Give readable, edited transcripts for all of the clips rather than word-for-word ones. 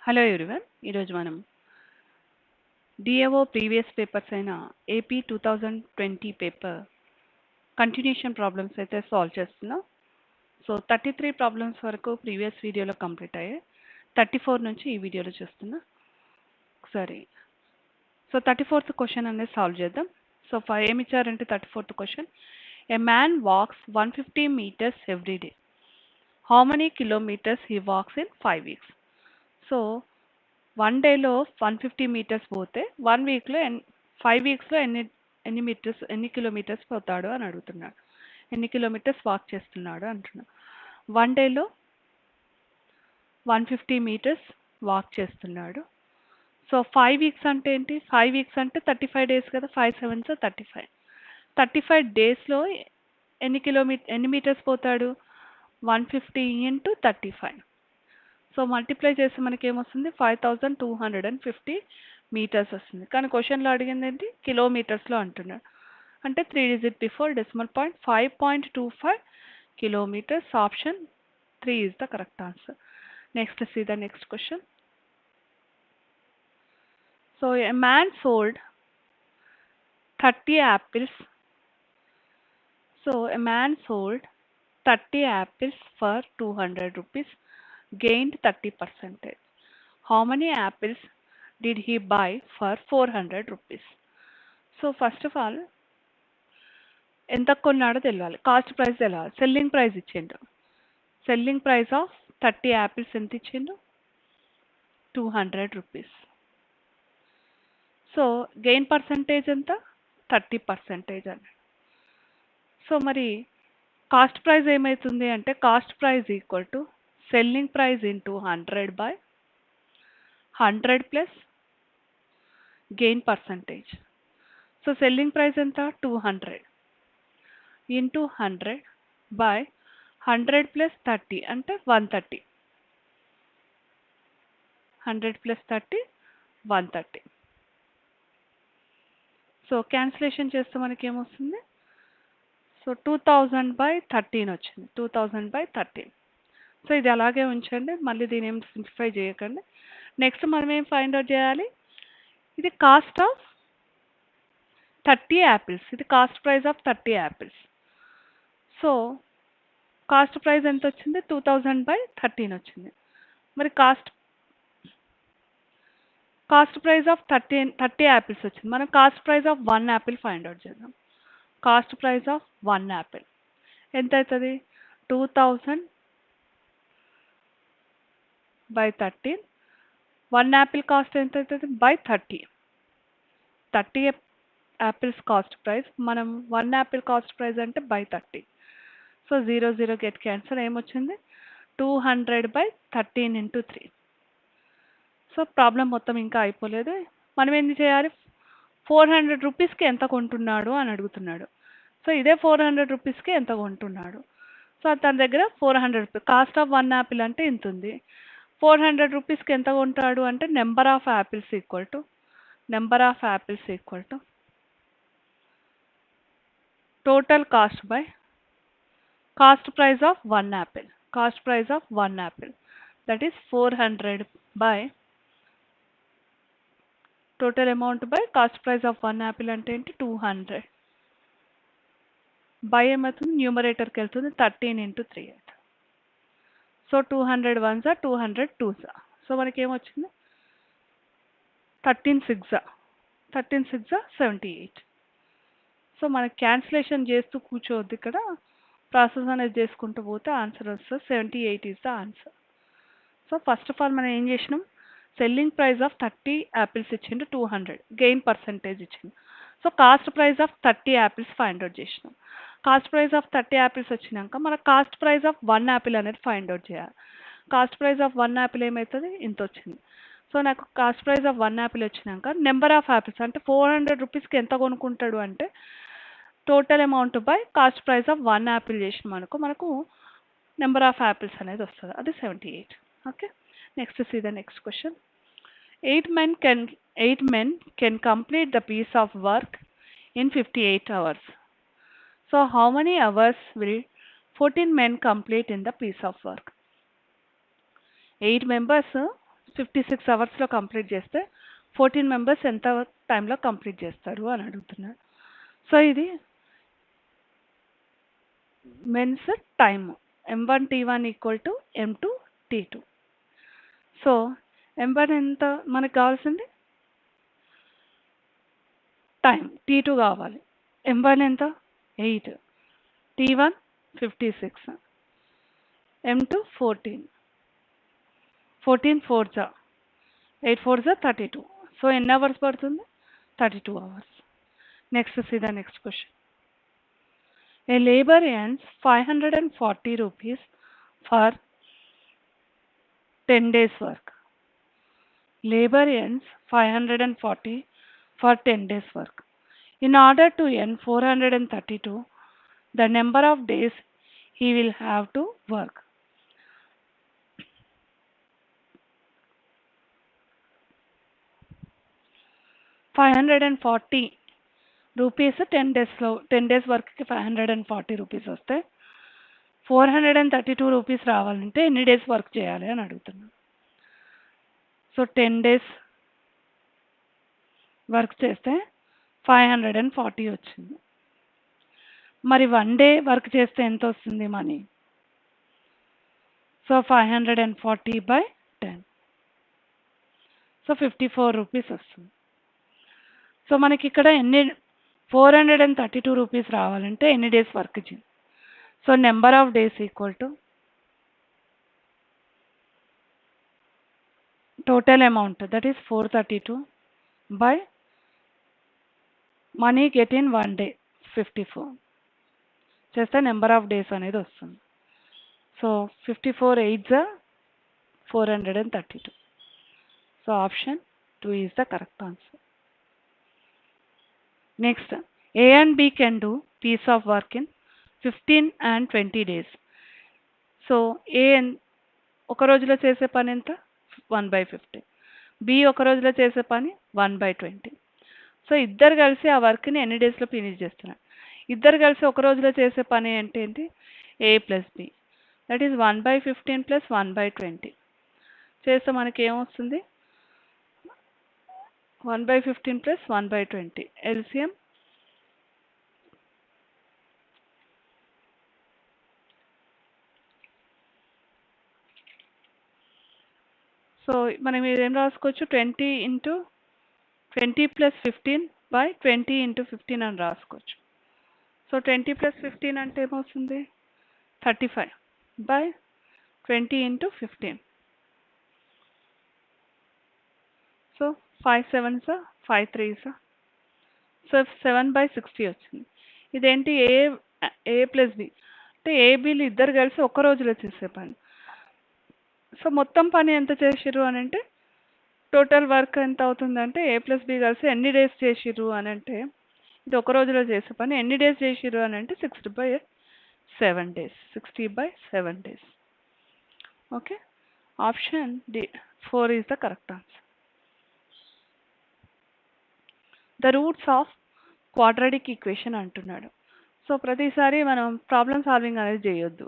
Hello everyone. ఈరోజు మనం DAO previous papers అయిన ఏపీ 2020 పేపర్ కంటిన్యూషన్ ప్రాబ్లమ్స్ అయితే సాల్వ్ చేస్తున్నాం. సో 33 ప్రాబ్లమ్స్ వరకు ప్రీవియస్ వీడియోలో కంప్లీట్ అయ్యాయి. 34 నుంచి ఈ వీడియోలో చూస్తున్నా. ఒకసారి సో 34th క్వశ్చన్ అనేది సాల్వ్ చేద్దాం. సో ఏమి ఇచ్చారంటే 34th question, A man walks 150 meters every day. How many kilometres he walks in 5 weeks? So 1 డేలో 150 మీటర్స్ పోతే 1 వీక్లో 5 వీక్స్లో ఎన్ని కిలోమీటర్స్ పోతాడు అని అడుగుతున్నాడు. ఎన్ని కిలోమీటర్స్ వాక్ చేస్తున్నాడు అంటున్నాడు. 1 డేలో 150 మీటర్స్ వాక్ చేస్తున్నాడు. సో 5 వీక్స్ అంటే ఏంటి? 5 వీక్స్ అంటే 35 డేస్ కదా. 5 7s 35. 35 డేస్లో ఎన్ని మీటర్స్ పోతాడు? 150 ఇంటూ 35. సో మల్టిప్లై చేస్తే మనకి ఏమొస్తుంది? 5250 మీటర్స్ వస్తుంది. కానీ క్వశ్చన్లో అడిగింది ఏంటి? కిలోమీటర్స్లో అంటున్నాడు. అంటే 3 digit before decimal point 5.25 kilometers. Option 3 is the correct answer. Next, see the next question. So a man sold 30 apples. So a man sold 30 apples for 200 rupees, gained 30%. How many apples did he buy for 400 rupees? So first of all, ఎంత కొన్నాడో తెలియాలి. Cost price తెలియాలి. Selling price ఇచ్చిండు. Selling price of 30 apples ఎంత ఇచ్చిండు? 200 rupees. So gain percentage ఎంత? 30% అని. So మరి cost price ఏమవుతుంది అంటే, cost price equal to selling price into 100 by 100 plus gain percentage. So selling price ఎంత? 200 ఇంటూ 100 బై 100 ప్లస్ 30 అంటే 130. 100 ప్లస్ 30 130. సో క్యాన్సిలేషన్ చేస్తే మనకి ఏమొస్తుంది? సో 2000/13 వచ్చింది. 2000/13. సో ఇది అలాగే ఉంచండి, మళ్ళీ దీని ఏం సింప్లిఫై చేయకండి. నెక్స్ట్ మనం ఏం ఫైండ్ అవుట్ చేయాలి? ఇది కాస్ట్ ఆఫ్ 30 యాపిల్స్. ఇది cost price of 30 apples. So cost price ఎంత వచ్చింది? 2000/13 వచ్చింది. మరి కాస్ట్ ప్రైస్ ఆఫ్ 30 యాపిల్స్ వచ్చింది. మనం cost price of 1 Apple find out చేద్దాం. కాస్ట్ ప్రైస్ ఆఫ్ 1 యాపిల్ ఎంత అవుతుంది? 2000/13. 1 యాపిల్ కాస్ట్ ఎంత అవుతుంది? బై 30. 30 యాపిల్స్ కాస్ట్ ప్రైస్, మనం 1 యాపిల్ కాస్ట్ ప్రైస్ అంటే బై 30. So 0 0 get cancer. ఏమొచ్చింది? 200/13 ఇంటూ 3. సో ప్రాబ్లం మొత్తం ఇంకా అయిపోలేదు. మనం ఏం చేయాలి? 400 రూపీస్కి ఎంత కొంటున్నాడు అని అడుగుతున్నాడు. సో ఇదే 400 రూపీస్కి ఎంత కొంటున్నాడు. సో తన దగ్గర 400 రూపీస్. కాస్ట్ ఆఫ్ 1 యాపిల్ అంటే ఇంత ఉంది. 400 రూపీస్కి ఎంత కొంటాడు అంటే, number of apples equal to total cost by cost price of 1 Apple. Cost price of 1 Apple, that is 400 by total amount by cost price of 1 Apple అంటే ఏంటి? 200 బై ఏమవుతుంది? న్యూమరేటర్కి వెళ్తుంది. 13 ఇంటూ 3 అవుతుంది. So 200 1s 200 2s. సో మనకి ఏమొచ్చింది? 13 6 78. So మనకి cancellation చేస్తూ కూర్చోవద్దు, ఇక్కడ ప్రాసెస్ అనేది చేసుకుంటూ పోతే ఆన్సర్ వస్తుంది. 78 is the answer. So first of all మనం ఏం చేసినాం? సెల్లింగ్ ప్రైస్ ఆఫ్ 30 యాపిల్స్ ఇచ్చిండు 200, గెయిన్ పర్సంటేజ్ ఇచ్చిండు. So cost price of 30 apples find out చేసినాం. కాస్ట్ ప్రైస్ ఆఫ్ 30 యాపిల్స్ వచ్చినాక మన కాస్ట్ ప్రైస్ ఆఫ్ 1 యాపిల్ అనేది ఫైండ్ అవుట్ చేయాలి. కాస్ట్ ప్రైస్ ఆఫ్ 1 యాపిల్ ఏమవుతుంది? ఇంత వచ్చింది. సో నాకు కాస్ట్ ప్రైస్ ఆఫ్ 1 యాపిల్ వచ్చినాక నెంబర్ ఆఫ్ యాపిల్స్ అంటే 400 రూపీస్కి ఎంత కొనుక్కుంటాడు అంటే, total amount by cost price of 1 Apple చేసినాం అనుకో, మనకు నెంబర్ ఆఫ్ యాపిల్స్ అనేది వస్తుంది. అది 78. Okay. Next see the next question. 8 men can complete the piece of work in 58 hours. So how many hours will 14 men complete in the piece of work? 8 members 56 అవర్స్లో complete చేస్తే 14 members ఎంత టైంలో complete చేస్తారు అని అడుగుతున్నాడు. So ఇది men's time M1 T1 equal to M2 T2. So M1 ఎంత మనకు కావాల్సింది టైం, T2 కావాలి. M1 ఎంత 8, T1 56, M2 14, 14 4 జా 8 4 జా 32. సో ఎన్ని అవర్స్ పడుతుంది 32 hours. Next see the next question. A labor earns 540 rupees for 10 days work. Labor earns 540 for 10 days work. In order to earn 432, the number of days he will have to work. ₹540 10 days వర్క్కి 540 rupees వస్తే 432 rupees రావాలంటే ఎన్ని days work చేయాలి అని అడుగుతున్నాను. So 10 days work చేస్తే 540 వచ్చింది. మరి 1 డే వర్క్ చేస్తే ఎంత వస్తుంది మనీ? సో 540/10, సో 54 రూపీస్ వస్తుంది. సో మనకి ఇక్కడ 432 రూపీస్ రావాలంటే ఎన్ని డేస్ వర్క్ చేయాలి? So number of days equal to total amount, that is 432 by money get in 1 day 54 చేస్తే నెంబర్ ఆఫ్ డేస్ అనేది వస్తుంది. So 54 8 432. So option 2 is the correct answer. Next, A and B can do piece of work in 15 and 20 days. So A ఒక రోజులో చేసే పని ఎంత 1/50, B ఒక రోజులో చేసే పని 1/20. సో ఇద్దరు కలిసి ఆ వర్క్ని ఎన్ని డేస్లో ఫినిష్ చేస్తున్నారు? ఇద్దరు కలిసి ఒక రోజులో చేసే పని అంటే ఏంటి? A + B, దట్ ఈస్ 1/15 + 1/20 చేస్తే మనకి ఏమొస్తుంది? 1/15 + 1/20 LCM సో మనం ఏం రాసుకోవచ్చు? 20 + 15/20 × 15 అని రాసుకోవచ్చు. సో 20 + 15 అంటే ఏమవుతుంది? 35/20 × 15. సో 5 7s 5 3s, సో 7/60 వచ్చింది. ఇదేంటి? A + B అంటే ABలు ఇద్దరు కలిసి ఒక్క రోజులో చేసే పని. సో మొత్తం పని ఎంత చేసిర్రు అని అంటే టోటల్ వర్క్ ఎంత అవుతుందంటే A + B కలిసి ఎన్ని డేస్ చేసిర్రు అని అంటే ఇది ఒక రోజులో చేసే పని ఎన్ని డేస్ చేసిర్రు అని అంటే 60/7 days. 60/7 days. Okay, option D 4 is the correct answer. The roots of quadratic equation అంటున్నాడు. సో ప్రతిసారి మనం ప్రాబ్లమ్ సాల్వింగ్ అనేది చేయొద్దు.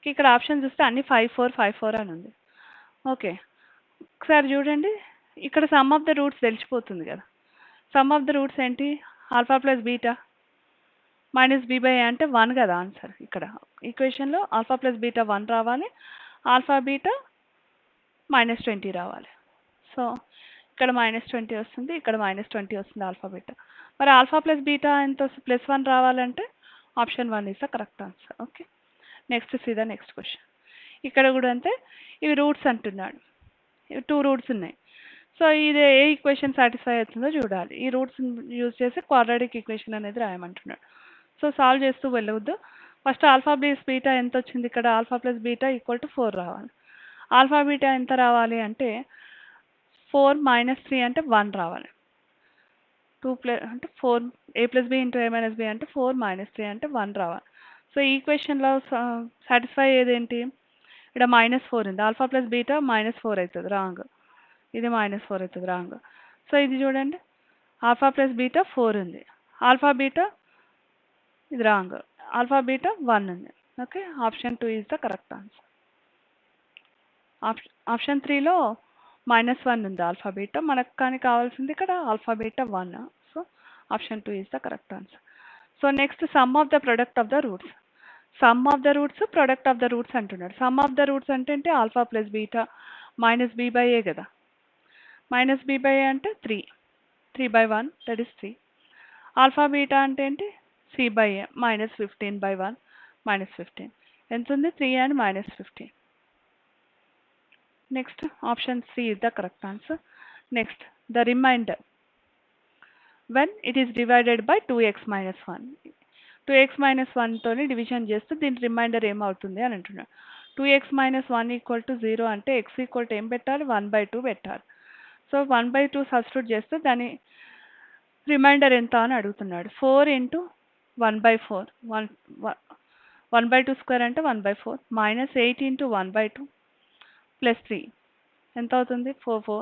ఇక్కడ ఆప్షన్ చూస్తే అన్ని 5 4 5 4 అని ఉంది. ఓకే, ఒకసారి చూడండి, ఇక్కడ సమ్ ఆఫ్ ద రూట్స్ తెలిసిపోతుంది కదా. సమ్ ఆఫ్ ద రూట్స్ ఏంటి? α + β -b/a అంటే 1 కదా ఆన్సర్. ఇక్కడ ఈక్వేషన్లో α + β 1 రావాలి, α β -20 రావాలి. సో ఇక్కడ -20 వస్తుంది, ఇక్కడ -20 వస్తుంది α β. మరి α + β ఎంత వస్తుంది? +1 రావాలంటే option 1 is the correct answer. Okay, next see the next question. ఇక్కడ కూడా అంతే, ఇవి రూట్స్ అంటున్నాడు. 2 రూట్స్ ఉన్నాయి. సో ఇది ఏ ఈక్వేషన్ సాటిస్ఫై అవుతుందో చూడాలి. ఈ రూట్స్ యూజ్ చేసి క్వాడ్రాటిక్ ఈక్వేషన్ అనేది రాయమంటున్నాడు. సో సాల్వ్ చేస్తూ వెళ్ళవద్దు. ఫస్ట్ α + β ఎంత వచ్చింది? ఇక్కడ α + β = 4 రావాలి. α β ఎంత రావాలి అంటే 4 - 3 అంటే 1 రావాలి. 2 అంటే 4 A + B × A - B అంటే 4 - 3 అంటే 1 రావాలి. సో ఈ ఈక్వేషన్లో సాటిస్ఫై అయ్యేదేంటి? ఇక్కడ -4 ఉంది. α + β -4 అవుతుంది, రాంగ్. ఇది -4 అవుతుంది, రాంగ్. సో ఇది చూడండి, α + β 4 ఉంది, α β ఇది రాంగ్, α β 1 ఉంది. Okay, option 2 is the correct answer. Option 3లో -1 ఉంది ఆల్ఫా బీటా. మనకు కానీ కావాల్సింది ఇక్కడ alpha beta 1. So option 2 is the correct answer. So next sum of the product of the roots. Sum of the roots, product of the roots అంటున్నాడు. Sum of the roots అంటే alpha plus beta minus B by A కదా. Minus B by ఏ అంటే 3/1 that is 3. Alpha beta అంటే ఏంటి? C by ఏ -15/1 -15 ఎంత ఉంది? 3 and -15. Next option C is the correct answer. Next the remainder when it is divided by 2x minus 1. 2x minus 1 తోని division చేస్తే దీని reminder ఏమవుతుంది అని అంటున్నాడు. 2x minus 1 ఈక్వల్ టు 0 అంటే x ఈక్వల్ టు ఏం పెట్టాలి? 1/2 పెట్టాలి. సో 1/2 సబ్స్టిట్యూట్ చేస్తే దాని రిమైండర్ ఎంత అని అడుగుతున్నాడు. 4 ఇంటూ 1/4 1/2 స్క్వేర్ అంటే 1/4 -8 ఇంటూ 1/2 ప్లస్ 3 ఎంత అవుతుంది? 4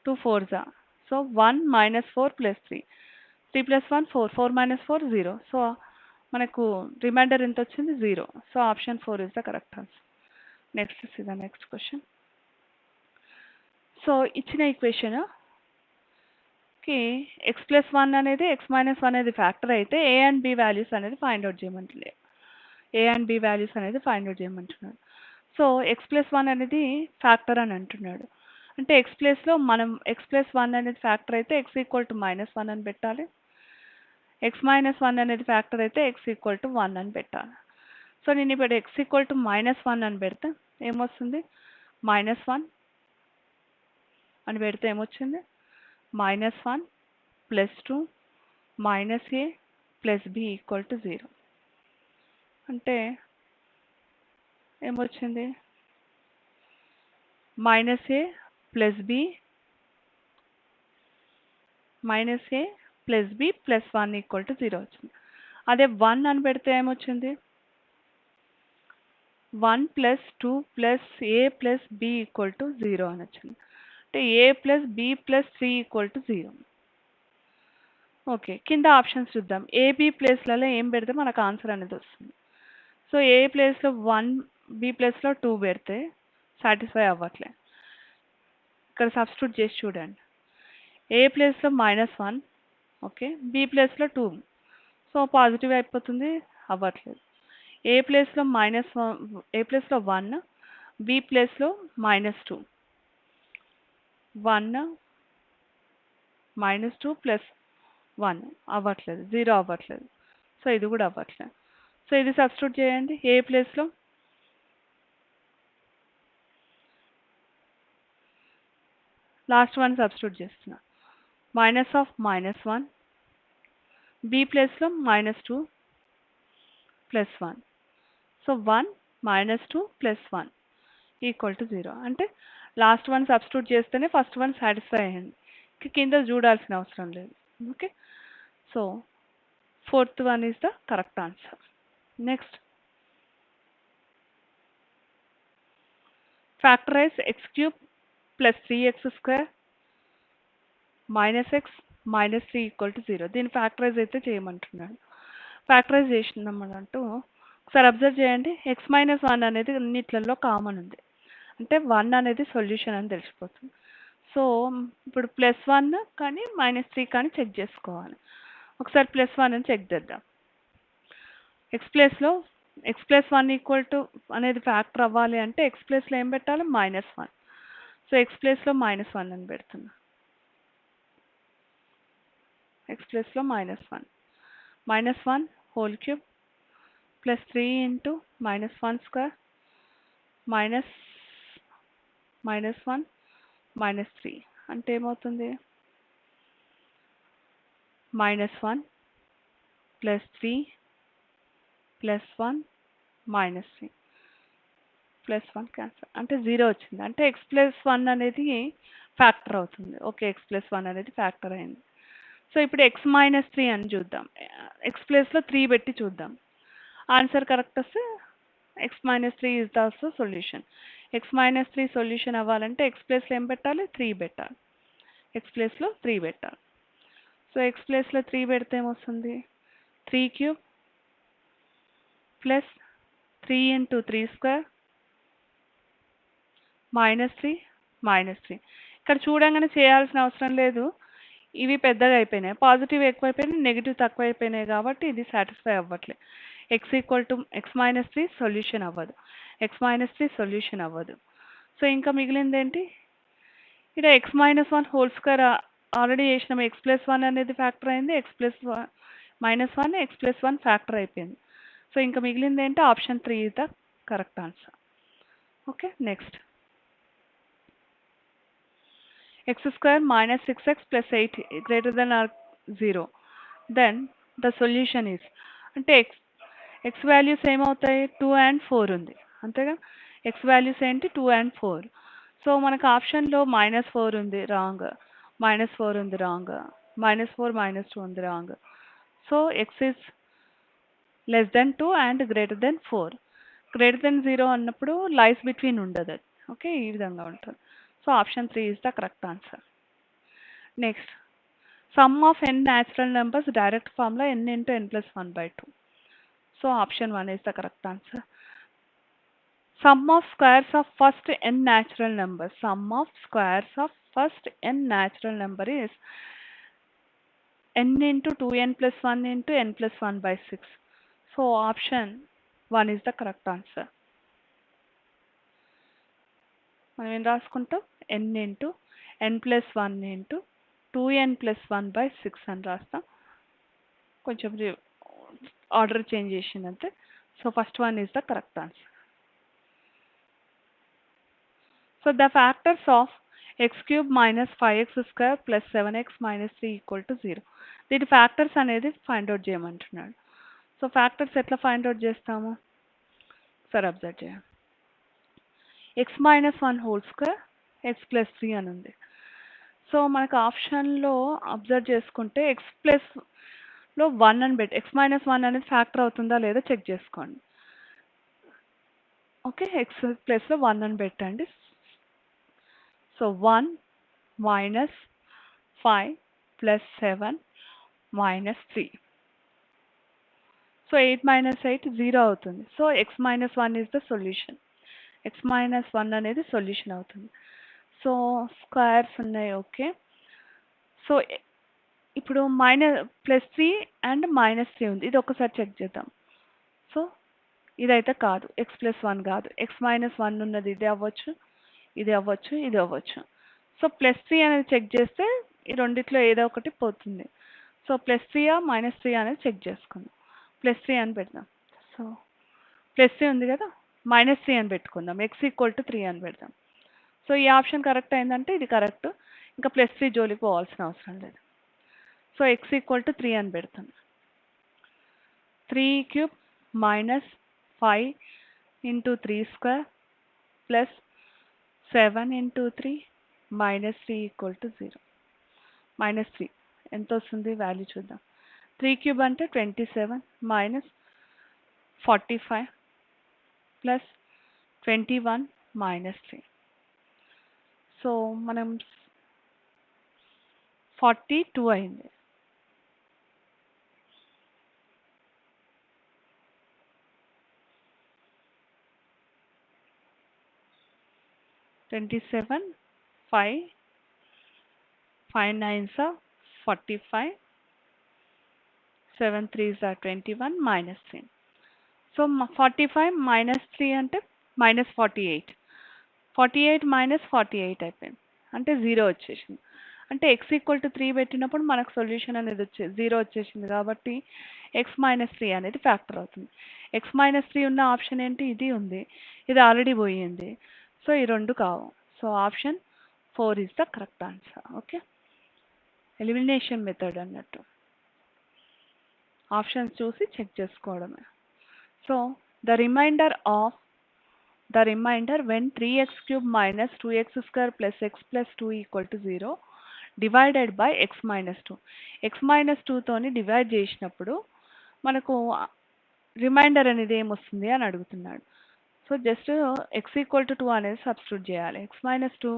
2 4 so 1 -4 plus 3 3 plus 1 4 4 minus 4 0. So మనకు రిమైండర్ ఎంత వచ్చింది? 0. So option 4 is the correct answer. Next see the next question. So ఇచ్చిన ఈక్వేషన్ కి ఎక్స్ ప్లస్ 1 అనేది ఎక్స్ మైనస్ 1 అనేది ఫ్యాక్టర్ అయితే ఏ అండ్ బి వాల్యూస్ అనేది ఫైండ్ అవుట్ చేయమంటుంది. ఏ అండ్ బి వాల్యూస్ అనేది ఫైండ్ అవుట్ చేయమంటున్నాడు. సో ఎక్స్ ప్లస్ 1 అనేది ఫ్యాక్టర్ అని అంటున్నాడు. అంటే ఎక్స్ ప్లేస్లో మనం ఎక్స్ ప్లస్ 1 అనేది ఫ్యాక్టర్ అయితే ఎక్స్ ఈక్వల్ టు -1 అని పెట్టాలి. ఎక్స్ మైనస్ 1 అనేది ఫ్యాక్టర్ అయితే ఎక్స్ ఈక్వల్ టు 1 అని పెట్టాలి. సో నేను ఇప్పుడు ఎక్స్ ఈక్వల్ టు -1 అని పెడితే ఏమొస్తుంది? -1 అని పెడితే ఏమొచ్చింది? -1 plus 2 -a plus b equal to 0 అంటే ఏమొచ్చింది? -a plus b plus 1 equal to 0 వచ్చింది. అదే 1 అని పెడితే ఏమొచ్చింది? 1 plus 2 plus a plus b equal to 0 అని వచ్చింది. అంటే a plus b plus 3 equal to 0. Okay, కింద ఆప్షన్స్ చూద్దాం. ఏబి ప్లేస్లలో ఏం పెడితే మనకు ఆన్సర్ అనేది వస్తుంది. సో ఏ ప్లేస్లో 1, బి ప్లేస్లో 2 పెడితే సాటిస్ఫై అవ్వట్లే. ఇక్కడ సబ్స్టిట్యూట్ చేసి చూడండి. ఏ ప్లేస్లో -1, ఓకే, బి ప్లేస్లో 2, సో పాజిటివ్ అయిపోతుంది, అవ్వట్లేదు. ఏ ప్లేస్లో ఏ ప్లేస్లో 1, బి ప్లేస్లో -2, 1 -2 ప్లస్ 1 అవ్వట్లేదు, 0 అవ్వట్లేదు. సో ఇది కూడా అవ్వట్లేదు. సో ఇది సబ్స్టిట్యూట్ చేయండి. ఏ ప్లేస్లో లాస్ట్ వన్ సబ్స్టిట్యూట్ చేస్తున్నా. -1, బి ప్లేస్లో -2 plus 1. So 1 -2 plus 1 equal to 0. అంటే లాస్ట్ వన్ సబ్స్టిట్యూట్ చేస్తేనే ఫస్ట్ వన్ సాటిస్ఫై అయ్యింది. కింద చూడాల్సిన అవసరం లేదు. Okay, so fourth one is the correct answer. Next factorise x³ plus 3x² -x -3 equal to 0. దీన్ని ఫ్యాక్టరైజ్ అయితే చేయమంటున్నాడు. ఫ్యాక్టరైజ్ చేసినామన్నట్టు ఒకసారి అబ్జర్వ్ చేయండి. x-1 అనేది అన్నిట్లలో కామన్ ఉంది, అంటే 1 అనేది సొల్యూషన్ అని తెలిసిపోతుంది. సో ఇప్పుడు +1 కానీ -3 కానీ చెక్ చేసుకోవాలి. ఒకసారి +1 అని చెక్ చేద్దాం. x ప్లస్ 1 ఈక్వల్ టు అనేది ఫ్యాక్టర్ అవ్వాలి అంటే x ప్లేస్లో ఏం పెట్టాలి? -1. సో x ప్లేస్లో -1 అని పెడుతున్నా. x ప్లేస్లో -1 whole cube plus 3 into -1 square -1 -3 అంటే ఏమవుతుంది? -1 ప్లస్ 3 ప్లస్ 1 -3 ప్లస్ 1 క్యాన్సల్ అంటే 0 వచ్చింది. అంటే x ప్లస్ 1 అనేది ఫ్యాక్టర్ అవుతుంది. ఓకే, x ప్లస్ 1 అనేది ఫ్యాక్టర్ అయింది. సో ఇప్పుడు x -3 అని చూద్దాం. x ప్లేస్లో 3 పెట్టి చూద్దాం. ఆన్సర్ కరెక్ట్ వస్తే x -3 is also solution. x -3 solution అవ్వాలంటే x ప్లేస్లో ఏం పెట్టాలి? 3 పెట్టాలి. x ప్లేస్లో 3 పెట్టాలి. సో x ప్లేస్లో 3 పెడితే ఏమొస్తుంది? 3³ ప్లస్ 3 ఇంటూ 3 స్క్వేర్ -3 -3. ఇక్కడ చూడంగానే చేయాల్సిన అవసరం లేదు. ఇవి పెద్దగా అయిపోయినాయి. పాజిటివ్ ఎక్కువైపోయినాయి, నెగెటివ్ తక్కువైపోయినాయి కాబట్టి ఇది సాటిస్ఫై అవ్వట్లే. x-3 సొల్యూషన్ అవ్వదు. x-3 సొల్యూషన్ అవ్వదు. సో ఇంకా మిగిలిందేంటి? ఇక్కడ x-1 హోల్ స్క్వేర్ ఆల్రెడీ చేసినాం. x+1 అనేది ఫ్యాక్టర్ అయింది. -1 x+1 ఫ్యాక్టర్ అయిపోయింది. సో ఇంకా మిగిలింది ఏంటి? Option 3 is the correct answer. Okay, next x² - 6x + 8 greater than or 0. Then the solution is అంటే x వాల్యూస్ ఏమవుతాయి? 2 and 4 ఉంది అంతేగా. x వాల్యూస్ ఏంటి? 2 and 4. సో మనకు ఆప్షన్లో -4 ఉంది, రాంగ్. -4 ఉంది, రాంగ్. -4 -2 ఉంది, wrong. So x is less than 2 and greater than 4. Greater than 0 అన్నప్పుడు లైస్ బిట్వీన్ ఉండదు అది. ఓకే, ఈ విధంగా ఉంటుంది. So option 3 is the correct answer. Next sum of n natural numbers direct formula n into n plus 1/2. So option 1 is the correct answer. Some of squares of first n natural number. Some of squares of first n natural number is n into 2n plus 1 into n plus 1/6. So option 1 is the correct answer. మనం ఏం రాసుకుంటాం? n into n plus 1 into 2n plus 1/6 అని రాస్తాం. కొంచెం order change చేసిందంటే. So first one is the correct answer. So the factors of x³ - 5x² + 7x - 3 = 0. దీని factors అనేది find out చేయమంటున్నాడు. సో ఫ్యాక్టర్స్ ఎట్లా ఫైండ్ అవుట్ చేస్తాము? సరే, అబ్జర్వ్ చేయండి. x-1² x + 3 అని ఉంది. సో మనకు ఆప్షన్లో అబ్జర్వ్ చేసుకుంటే x+లో 1 అని పెట్టి x-1 అనేది ఫ్యాక్టర్ అవుతుందా లేదా చెక్ చేసుకోండి. ఓకే, x+లో 1 అని పెట్టండి. సో 1 - 5 + 7 - 3. సో 8 - 8 0 అవుతుంది. So x-1 is the solution. x-1 అనేది సొల్యూషన్ అవుతుంది. సో స్క్వేర్స్ ఉన్నాయి. ఓకే, సో ఇప్పుడు +3 అండ్ -3 ఉంది. ఇది ఒకసారి చెక్ చేద్దాం. సో ఇదైతే కాదు, x+1 కాదు. x-1 ఉన్నది ఇది అవ్వచ్చు, ఇది అవ్వచ్చు, ఇది అవ్వచ్చు. సో +3 అనేది చెక్ చేస్తే ఈ రెండిట్లో ఏదో ఒకటి పోతుంది. సో +3 -3 అనేది చెక్ చేసుకుందాం. +3 అని పెడదాం. సో +3 ఉంది కదా, -3 అని పెట్టుకుందాం. x = 3 అని పెడదాం. సో ఈ ఆప్షన్ కరెక్ట్ అయిందంటే ఇది కరెక్ట్. ఇంకా +3 జోలికి పోవాల్సిన అవసరం లేదు. సో x = 3 అని పెడతాం. 3³ - 5 into 3² plus 7 into 3 minus 3 equal to 0. -3 ఎంత వస్తుంది వాల్యూ చూద్దాం. 3³ అంటే 27 minus 45 plus 21 minus 3. సో మనం 42 అయింది. (27) 5 9s are 45, 7 3s are 21 minus 3. So 45 minus 3 అంటే -48. 48 minus 48 అయిపోయింది అంటే 0 వచ్చేసింది. అంటే x = 3 పెట్టినప్పుడు మనకు సొల్యూషన్ అనేది 0 వచ్చేసింది కాబట్టి x - 3 అనేది ఫ్యాక్టర్ అవుతుంది. x - 3 ఉన్న ఆప్షన్ ఏంటి? ఇది ఉంది, ఇది ఆల్రెడీ పోయింది. సో ఈ రెండు కావు. So option 4 is the correct answer. Okay, elimination method అన్నట్టు ఆప్షన్స్ చూసి చెక్ చేసుకోవడమే. So the remainder when 3x³ - 2x² plus x plus 2 equal to 0 divided by x minus 2. x minus 2 తోని డివైడ్ చేసినప్పుడు మనకు రిమైండర్ అనేది ఏమొస్తుంది అని అడుగుతున్నాడు. సో జస్ట్ x = 2 అనేది సబ్స్టిట్యూట్ చేయాలి. x minus 2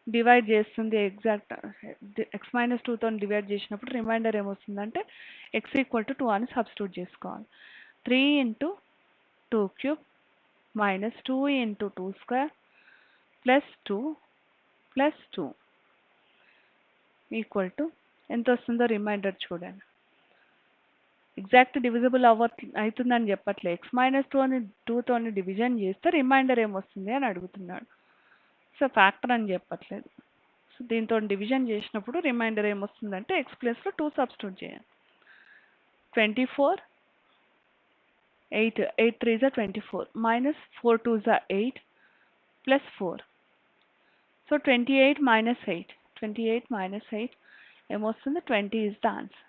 డివైడ్ చేస్తుంది ఎగ్జాక్ట్ x minus 2 తోని డివైడ్ చేసినప్పుడు రిమైండర్ ఏమొస్తుందంటే x = 2 అని సబ్స్టిట్యూట్ చేసుకోవాలి. 3 into 2³ minus 2 into 2² plus 2 plus 2 equal to ఎంత వస్తుందో రిమైండర్ చూడండి. ఎగ్జాక్ట్ డివిజిబుల్ అవుతుందని చెప్పట్లే, ఎక్స్ మైనస్ 2 అని 2తో డివిజన్ చేస్తే రిమైండర్ ఏమొస్తుంది అని అడుగుతున్నాడు. సో ఫ్యాక్టర్ అని చెప్పట్లేదు. సో దీంతో డివిజన్ చేసినప్పుడు రిమైండర్ ఏమొస్తుందంటే ఎక్స్ ప్లస్లో 2 సబ్స్టిట్యూట్ చేయాలి. 24 8 8 3 is 24 minus 4 2 is 8 plus 4. So 28 minus 8. 28 minus 8 ఏమొస్తుంది 20 is the answer.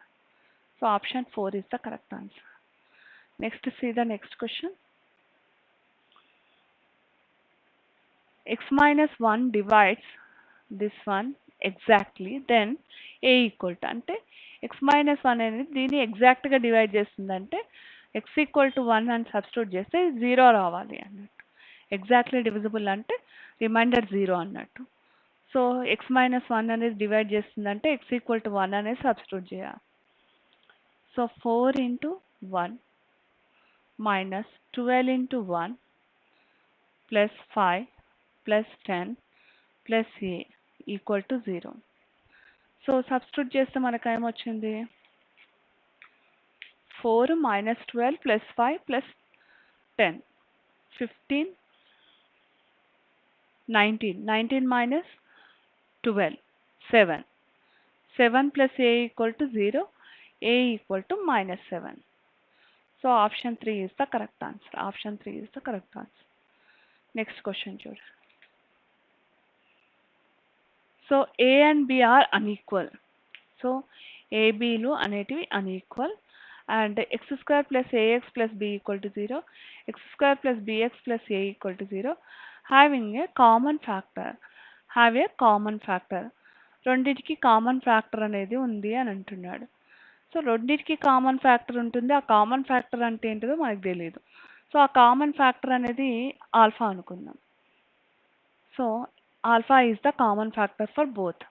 So option 4 is the correct answer. Next, see the next question. X minus 1 divides this one exactly, then a equal to అంటే x minus 1 అనేది దీన్ని ఎగ్జాక్ట్గా divide చేస్తుందంటే x equal to 1 అని substitute చేస్తే 0 రావాలి అన్నట్టు. Exactly divisible అంటే రిమైండర్ 0 అన్నట్టు. సో x minus 1 అనేది డివైడ్ చేస్తుందంటే x ఈక్వల్ టు 1 అనేది సబ్స్టిట్యూట్ చేయాలి. So 4 into 1 minus 12 into 1 plus 5 plus 10 plus a equal to 0. So substitute చేస్తే మనకు ఏమొచ్చింది 4 minus 12 plus 5 plus 10 15 19 19 minus 12 7 7 plus a equal to 0, a equal to minus 7. So option 3 is the correct answer. Option 3 is the correct answer. Next question చూడు. So a and b are unequal. So a b లు అనేటివి unequal and x square plus ax plus b equal to 0, x square plus bx plus a equal to 0 having a common factor. Have a common factor. రెండింటికి common factor అనేది ఉంది అని అంటున్నాడు. So రెండింటికి common factor ఉంటుంది. ఆ common factor అంటే ఏంటిదో మనకు తెలియదు. సో ఆ కామన్ ఫ్యాక్టర్ అనేది ఆల్ఫా అనుకుందాం. So alpha is the common factor for both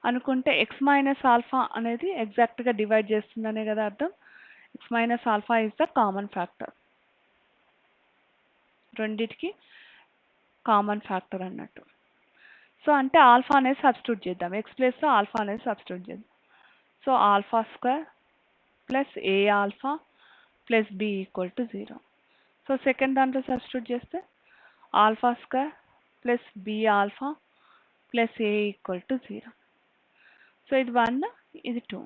అనుకుంటే ఎక్స్ మైనస్ ఆల్ఫా అనేది ఎగ్జాక్ట్గా డివైడ్ చేస్తుందనే కదా అర్థం. X minus alpha is the common factor. రెండింటికి కామన్ ఫ్యాక్టర్ అన్నట్టు. సో అంటే ఆల్ఫా అనేది సబ్స్టిట్యూట్ చేద్దాం. ఎక్స్ ప్లేస్లో ఆల్ఫా అనేది సబ్స్టిట్యూట్ చేద్దాం. So alpha square plus A alpha plus B equal to 0. So second దాంట్లో సబ్స్టిట్యూట్ చేస్తే alpha square plus B alpha plus A equal to 0. So ఇది 1 ఇది 2.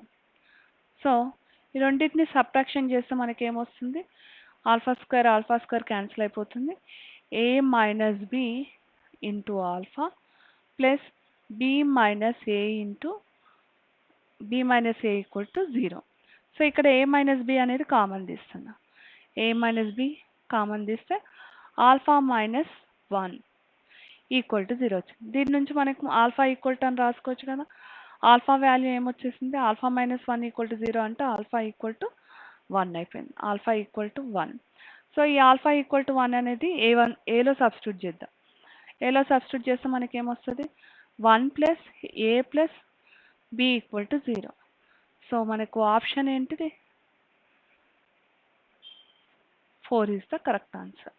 సో ఈ రెండింటిని సబ్ట్రాక్షన్ చేస్తే మనకేమొస్తుంది ఆల్ఫా స్క్వేర్ క్యాన్సిల్ అయిపోతుంది. A minus B into alpha plus B minus A into B minus A equal to 0. So ఇక్కడ A minus B అనేది common తీస్తున్నా. A minus B common తీస్తే ఆల్ఫా మైనస్ 1 ఈక్వల్ టు 0 వచ్చింది. దీని నుంచి మనకు alpha equal to అని రాసుకోవచ్చు కదా. ఆల్ఫా వాల్యూ ఏమొచ్చేసింది ఆల్ఫా మైనస్ 1 ఈక్వల్ టు 0 అంటే ఆల్ఫా ఈక్వల్ టు 1 అయిపోయింది. Alpha equal to 1. సో ఈ ఆల్ఫా ఈక్వల్ టు 1 అనేది ఏలో సబ్స్టిట్యూట్ చేద్దాం. ఏలో సబ్స్టిట్యూట్ చేస్తే మనకి ఏమొస్తుంది 1 plus A plus B equal to 0. So మనకు ఆప్షన్ ఏంటిది 4 is the correct answer.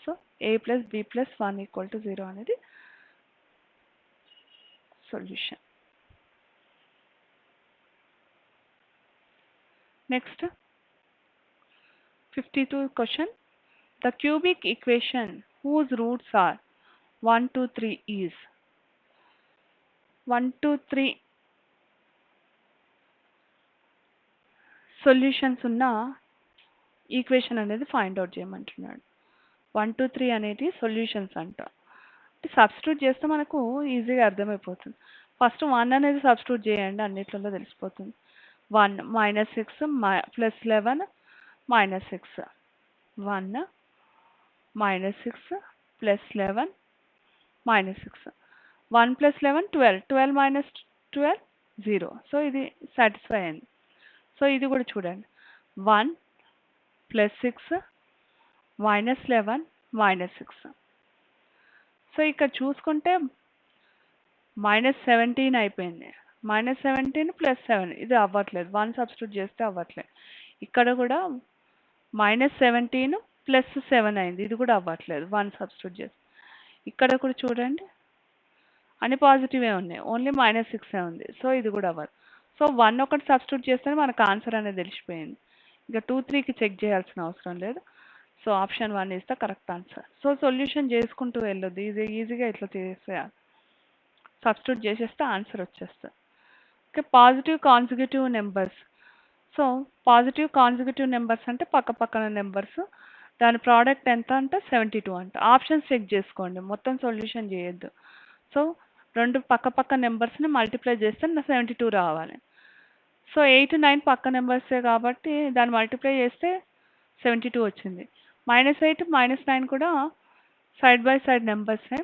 So A plus B plus 1 equal to 0 అనేది solution. Next 52 question. The cubic equation whose roots are 1 2 3 is 1 2 3 solutions ఉన్న equation అనేది find out చేయమంటున్నాడు. 1 2 3 అనేది solutions అంట. Substitute చేస్తే మనకు ఈజీగా అర్థమైపోతుంది. ఫస్ట్ 1 అనేది సబ్స్టిట్యూట్ చేయండి, అన్నిట్లలో తెలిసిపోతుంది. 1 minus 6 plus 11 minus 6 1 minus 6 plus 11 minus 6 1 plus 11 12 12 minus 12 0. So ఇది సాటిస్ఫై అయింది. సో ఇది కూడా చూడండి 1 plus 6 minus 11 minus 6. సో ఇక్కడ చూసుకుంటే -17 అయిపోయింది. -17 ప్లస్ 7 ఇది అవ్వట్లేదు. 1 సబ్స్టిట్యూట్ చేస్తే అవ్వట్లేదు. ఇక్కడ కూడా -17 ప్లస్ 7 అయింది. ఇది కూడా అవ్వట్లేదు 1 సబ్స్టిట్యూట్ చేస్తే. ఇక్కడ కూడా చూడండి అన్ని పాజిటివే ఉన్నాయి. ఓన్లీ -6 ఉంది. సో, ఇది కూడా అవ్వదు. సో, 1 ఒకటి సబ్స్టిట్యూట్ చేస్తేనే మనకు ఆన్సర్ అనేది తెలిసిపోయింది. ఇక 2, 3కి చెక్ చేయాల్సిన అవసరం లేదు. So, option 1 is the correct answer. So, solution చేసుకుంటూ వెళ్ళొద్దు. ఈజీగా ఇట్లా చేసేయాలి. సబ్స్టిట్యూట్ చేసేస్తే ఆన్సర్ వచ్చేస్తుంది. Okay, positive consecutive numbers. So, positive consecutive numbers అంటే పక్కపక్కన నెంబర్స్. దాని ప్రోడక్ట్ ఎంత అంటే 72 అంట. ఆప్షన్స్ చెక్ చేసుకోండి, మొత్తం సొల్యూషన్ చేయొద్దు. సో, 2 పక్క నెంబర్స్ని మల్టిప్లై చేస్తే 72 రావాలి. సో, 8, 9 పక్క నెంబర్సే కాబట్టి దాన్ని మల్టిప్లై చేస్తే 72 వచ్చింది. -8, -9 కూడా సైడ్ బై సైడ్ నెంబర్సే.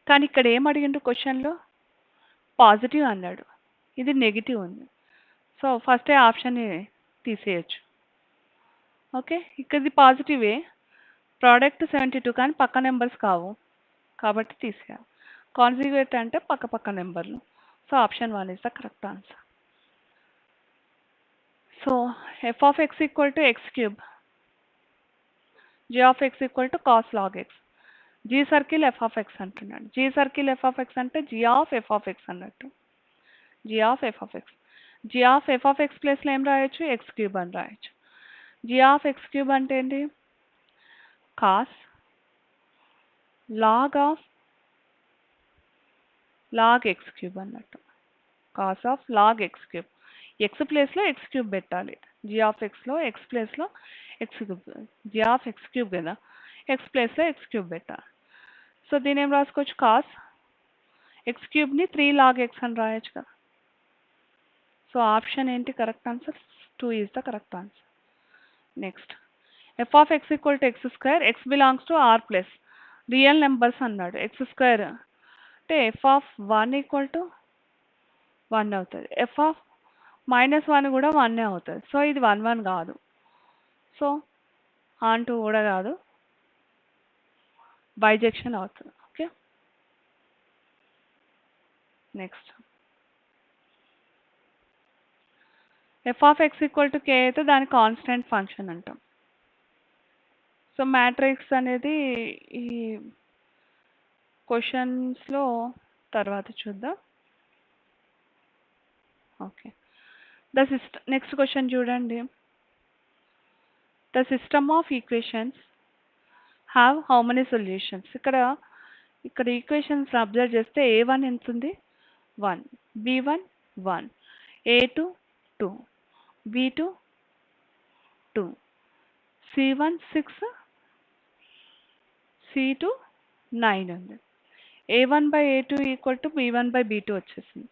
కానీ ఇక్కడ ఏం అడిగిండు క్వశ్చన్లో? పాజిటివ్ అన్నాడు, ఇది నెగిటివ్ ఉంది. సో, ఫస్టే ఆప్షన్ని తీసేయచ్చు. ఓకే, ఇక్కడ పాజిటివే, ప్రోడక్ట్ 72 కానీ పక్క నెంబర్స్ కావు కాబట్టి తీసేయాలి. కాన్సిక్యూట్ అంటే పక్క నెంబర్లు. So, option 1 is the correct answer. So, f of x equal to x cube, g of x equal to cos log x. g circle f of x అంటున్నాడు. g circle f of x అంటే g of f of x అన్నట్టు. g of f of x. g of f of x ప్లేస్లో ఏం రాయొచ్చు? x cube అని రాయొచ్చు. g of x cube అంటే ఏంటి? cos log of log x cube అన్నట్టు. cos of log x cube. x ప్లేస్లో x క్యూబ్ పెట్టాలి. g of xలో x ప్లేస్లో x cube. g of x cube కదా, x ప్లేస్లో x క్యూబ్ పెట్టాలి. సో, దీని ఏం రాసుకోవచ్చు? కాస్ x క్యూబ్ని 3 log x అని రాయొచ్చు కదా. సో, ఆప్షన్ ఏంటి correct answer? 2 is the correct answer. Next, f of x equal to x square, x belongs to r plus real numbers అన్నాడు. x స్క్వేర్ అంటే f of 1 equal to 1 అవుతుంది. f of -1 కూడా 1 అవుతుంది. So, ఇది 1, 1 కాదు. So, on 2 కూడా కాదు, bisection అవుతుంది. Okay, next, f of x equal to k అయితే దాని కాన్స్టెంట్ ఫంక్షన్ అంటాం. సో, మ్యాట్రిక్స్ అనేది ఈ క్వశ్చన్స్లో తర్వాత చూద్దాం. ఓకే, నెక్స్ట్ క్వశ్చన్ చూడండి. The system of equations have how many solutions? ఇక్కడ ఈక్వేషన్స్ అబ్జర్వ్ చేస్తే a1 ఎంత ఉంది? 1, b1 1, a2 2, b2 2, c1 6, c2 9 ఉంది. a1/a2 ఈక్వల్ టు b1/b2 వచ్చేసింది.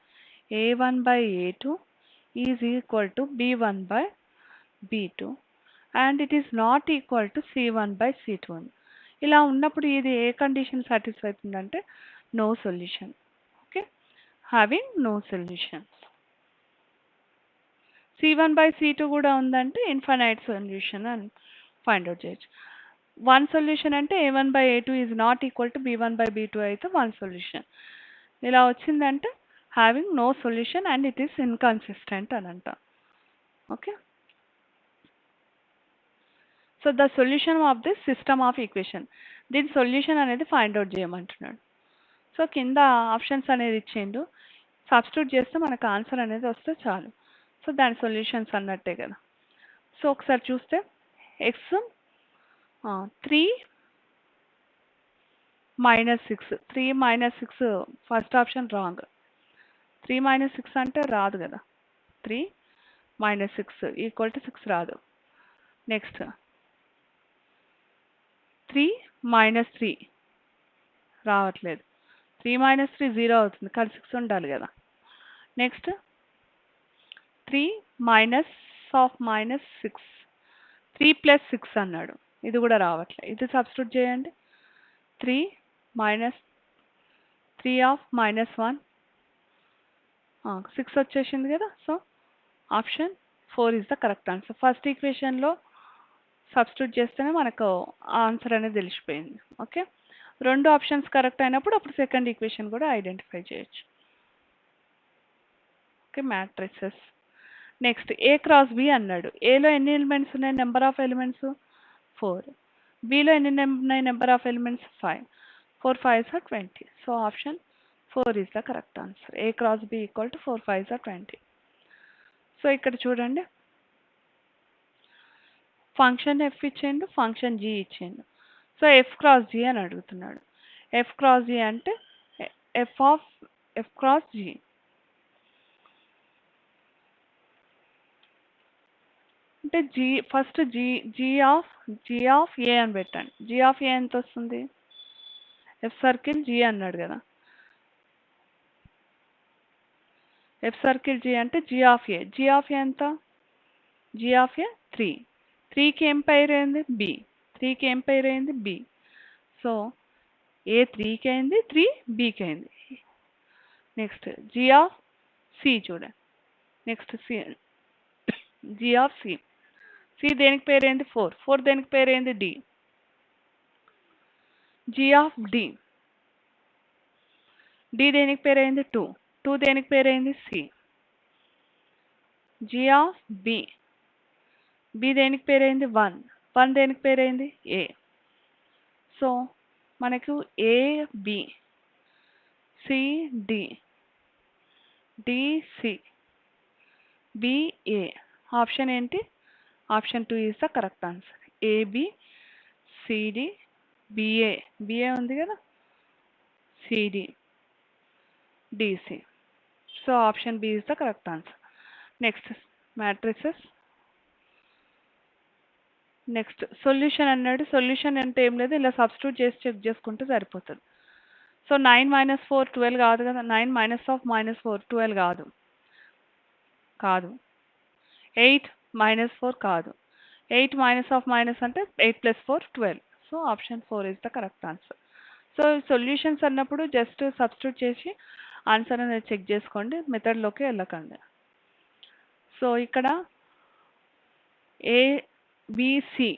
a1/a2 is equal to b1/b2 and it is not equal to c1/c2 ఉంది. ఇలా ఉన్నప్పుడు ఇది ఏ కండిషన్ సాటిస్ఫై అవుతుందంటే no solution. Okay, having no solution. c1/c2 కూడా ఉందంటే ఇన్ఫైనైట్ సొల్యూషన్ అని ఫైండ్ అవుట్ చేయొచ్చు. 1 సొల్యూషన్ అంటే a1/a2 is not equal to b1/b2 అయితే 1 సొల్యూషన్. ఇలా వచ్చిందంటే having no solution and it is inconsistent అని అంట. Okay, so the solution of this system of equation, దీని సొల్యూషన్ అనేది ఫైండ్ అవుట్ చేయమంటున్నాడు. సో, కింద ఆప్షన్స్ అనేది ఇచ్చిండు, సబ్స్టిట్యూట్ చేస్తే మనకు ఆన్సర్ అనేది వస్తే చాలు. సో, దాని సొల్యూషన్స్ అన్నట్టే కదా. సో, ఒకసారి చూస్తే ఎక్స్ 3 -6, 3 -6 ఫస్ట్ ఆప్షన్ రాంగ్. 3 -6 అంటే రాదు కదా. 3 -6 ఈక్వల్ టు 6 రాదు. నెక్స్ట్ 3 -3 రావట్లేదు. 3 -3 0 అవుతుంది కానీ 6 ఉండాలి కదా. నెక్స్ట్ 3 -6, 3 + 6 అన్నాడు, ఇది కూడా రావట్లేదు. ఇది సబ్స్టిట్యూట్ చేయండి. 3 -3 of -1 6 వచ్చేసింది కదా. So, option 4 is the correct answer. First ఈక్వేషన్లో సబ్స్టిట్యూట్ చేస్తేనే మనకు ఆన్సర్ అనేది తెలిసిపోయింది. ఓకే, 2 ఆప్షన్స్ కరెక్ట్ అయినప్పుడు అప్పుడు సెకండ్ ఈక్వేషన్ కూడా ఐడెంటిఫై చేయొచ్చు. Okay, matrices. నెక్స్ట్, ఏ క్రాస్ బి అన్నాడు. ఏలో ఎన్ని ఎలిమెంట్స్ ఉన్నాయి? Number of elements 4. బిలో ఎన్ని ఉన్నాయి? Number of elements 5. 4 5s are 20. So option 4 is the correct answer. A cross B equal to 4 5s are 20. So ఇక్కడ చూడండి, ఫంక్షన్ ఎఫ్ ఇచ్చిండు, function G ఇచ్చిండు. సో ఎఫ్ క్రాస్ జీ అని అడుగుతున్నాడు. F cross G అంటే F cross G. అంటే G first G of ఏ అని పెట్టండి. జీ ఆఫ్ ఏ ఎంత వస్తుంది? ఎఫ్ సర్కిల్ జీ అన్నాడు కదా. ఎఫ్ సర్కిల్ జీ అంటే G of A. G of A ఎంత? G of A 3. 3కి ఏం పైర్ అయింది? బి. 3కి ఏం పైర్ అయింది? బి. సో ఏ 3కి అయింది, 3 బికి అయింది. నెక్స్ట్ జీ ఆఫ్ సి చూడండి. Next C, G of C. C దేనికి పేరు అయింది? 4. 4 దేనికి పేరు అయింది? D. G of D. D దేనికి పేరు అయింది? 2. 2 దేనికి పేరు అయింది? C. G of B. B దేనికి పేరు అయింది? 1. 1 దేనికి పేరు అయింది? ఏ. సో మనకు A B, C D, DC, BA. Option ఏంటి? Option 2 is the correct answer. AB, CD, BA. BA ఉంది కదా, CD, DC. So option B is the correct answer. Next matrices. Next solution అన్నాడు. Solution అంటే ఏం లేదు, ఇలా substitute చేసి check చేసుకుంటే సరిపోతుంది. సో 9 - 4 12 కాదు కదా. 9 - 4 12 కాదు. 8 - 4 కాదు. 8 - అంటే 8 + 4 12. So option 4 is the correct answer. So solutions అన్నప్పుడు జస్ట్ సబ్స్టిట్యూట్ చేసి ఆన్సర్ అనేది చెక్ చేసుకోండి, మెథడ్లోకి వెళ్ళకండి. సో ఇక్కడ ABC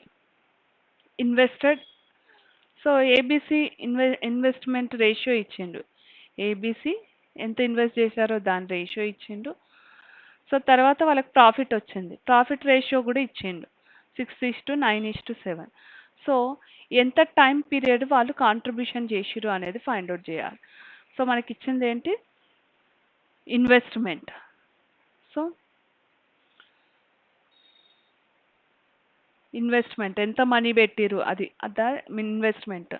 invested. So ABC investment ratio ఇచ్చిండు. ఏబిసి ఎంత ఇన్వెస్ట్ చేశారో దాని రేషియో ఇచ్చిండు. సో తర్వాత వాళ్ళకి ప్రాఫిట్ వచ్చింది, ప్రాఫిట్ రేషియో కూడా ఇచ్చిండు. 6:9:7. సో ఎంత టైం పీరియడ్ వాళ్ళు కాంట్రిబ్యూషన్ చేసిరు అనేది ఫైండ్ అవుట్ చేయాలి. సో మనకి ఇచ్చింది ఏంటి? ఇన్వెస్ట్మెంట్. సో ఇన్వెస్ట్మెంట్ ఎంత మనీ పెట్టిరు అది అదా ఇన్వెస్ట్మెంట్.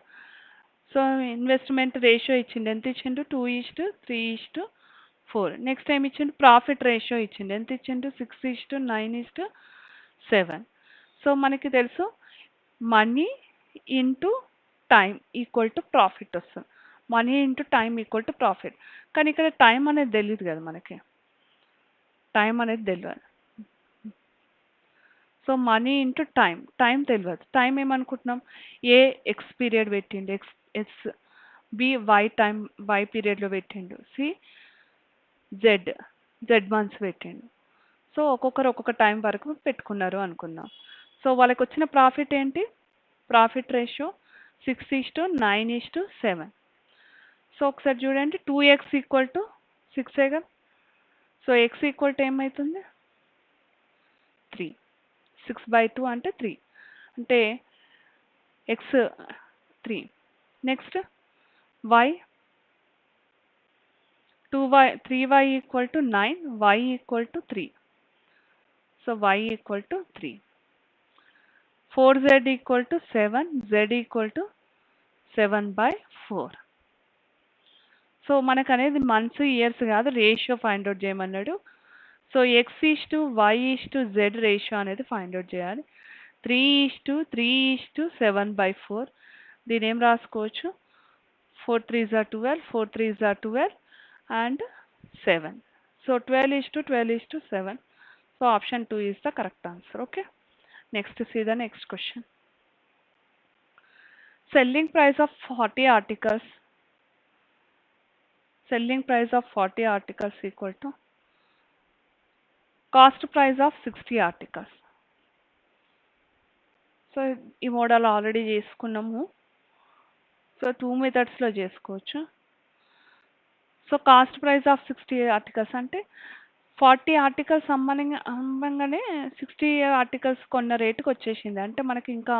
సో ఇన్వెస్ట్మెంట్ రేషియో ఇచ్చిండు. ఎంత ఇచ్చిండు? 2:3:4. నెక్స్ట్ ఏమి ఇచ్చిండు? ప్రాఫిట్ రేషియో ఇచ్చిండు. ఎంత ఇచ్చిండు? 6:9:7. సో మనకి తెలుసు money into time equal to profit వస్తుంది. Money into time equal to profit. కానీ ఇక్కడ టైం అనేది తెలియదు కదా మనకి. టైం అనేది తెలియదు. So money into time, time తెలియదు. టైం ఏమనుకుంటున్నాం? ఏ ఎక్స్ పీరియడ్ పెట్టిండు, ఎస్. బి వై పీరియడ్లో పెట్టిండు. సి జెడ్ మంత్స్ పెట్టిండు. సో ఒక్కొక్కరు ఒక్కొక్క టైం వరకు పెట్టుకున్నారు అనుకుందాం. సో వాళ్ళకి వచ్చిన ప్రాఫిట్ ఏంటి? Profit ratio 6:9:7. సో ఒకసారి చూడండి, 2x = 6 కదా. సో x = ఏమవుతుంది? 3. 6/2 అంటే 3. అంటే x 3. Next y 3y = 9, y = 3. So y = 3. 4z = 7, z = 7/4. So మనకు అనేది మంత్స్ ఇయర్స్ కాదు, రేషియో ఫైండ్ అవుట్ చేయమన్నాడు. సో x:y:z రేషియో అనేది ఫైండ్ అవుట్ చేయాలి. 3:3:7/4. దీని ఏం రాసుకోవచ్చు? 4 3s are 12, 4 3s are 12 and 7. So 12:12:7. So option 2 is the correct answer. Okay. Next, see the next question. Selling price of 40 articles. Selling price of 40 articles equal to cost price of 60 articles. So ఈ model already చేసుకున్నాము. So 2 మెథడ్స్లో చేసుకోవచ్చు. So cost price of 60 articles అంటే 40 articles అమ్మంగానే 60 articles కొన్న రేటుకి వచ్చేసింది. అంటే మనకి ఇంకా